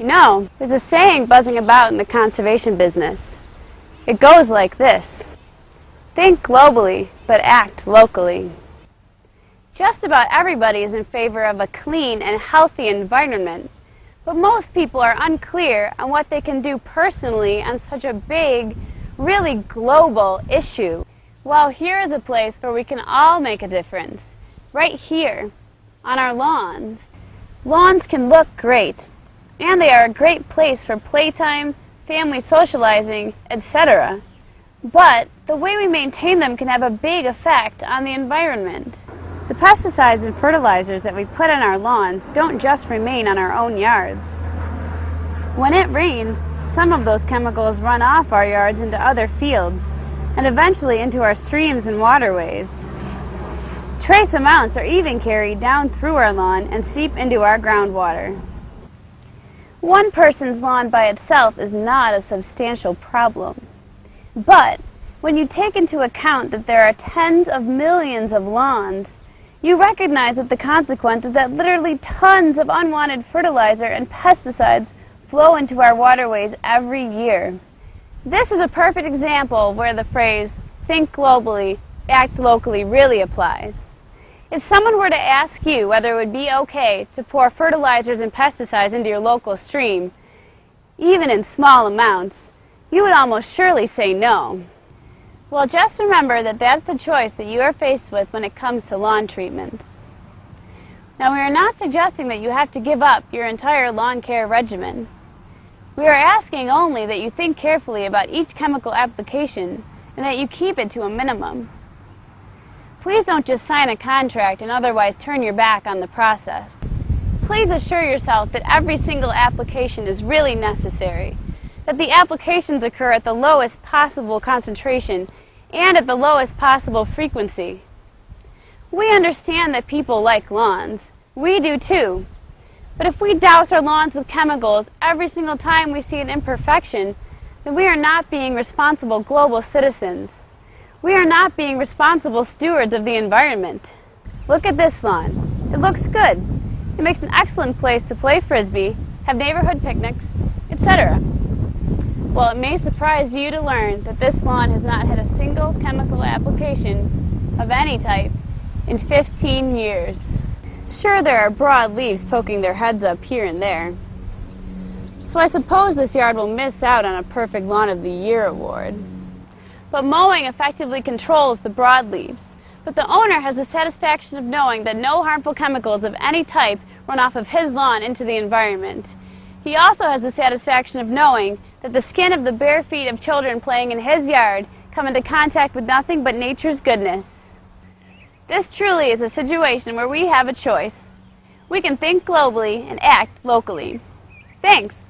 You know, there's a saying buzzing about in the conservation business. It goes like this: think globally, but act locally. Just about everybody is in favor of a clean and healthy environment, but most people are unclear on what they can do personally on such a big, really global issue. Well, here is a place where we can all make a difference, right here, on our lawns. Lawns can look great, and they are a great place for playtime, family socializing, etc. But the way we maintain them can have a big effect on the environment. The pesticides and fertilizers that we put on our lawns don't just remain on our own yards. When it rains, some of those chemicals run off our yards into other fields, and eventually into our streams and waterways. Trace amounts are even carried down through our lawn and seep into our groundwater. One person's lawn by itself is not a substantial problem. But when you take into account that there are tens of millions of lawns, you recognize that the consequence is that literally tons of unwanted fertilizer and pesticides flow into our waterways every year. This is a perfect example where the phrase, think globally, act locally, really applies. If someone were to ask you whether it would be okay to pour fertilizers and pesticides into your local stream, even in small amounts, you would almost surely say no. Well, just remember that that's the choice that you are faced with when it comes to lawn treatments. Now, we are not suggesting that you have to give up your entire lawn care regimen. We are asking only that you think carefully about each chemical application and that you keep it to a minimum. Please don't just sign a contract and otherwise turn your back on the process. Please assure yourself that every single application is really necessary, that the applications occur at the lowest possible concentration and at the lowest possible frequency. We understand that people like lawns. We do too. But if we douse our lawns with chemicals every single time we see an imperfection, then we are not being responsible global citizens. We are not being responsible stewards of the environment. Look at this lawn. It looks good. It makes an excellent place to play frisbee, have neighborhood picnics, etc. Well, it may surprise you to learn that this lawn has not had a single chemical application of any type in 15 years. Sure, there are broad leaves poking their heads up here and there. So I suppose this yard will miss out on a Perfect Lawn of the Year award. But mowing effectively controls the broadleaves. But the owner has the satisfaction of knowing that no harmful chemicals of any type run off of his lawn into the environment. He also has the satisfaction of knowing that the skin of the bare feet of children playing in his yard come into contact with nothing but nature's goodness. This truly is a situation where we have a choice. We can think globally and act locally. Thanks.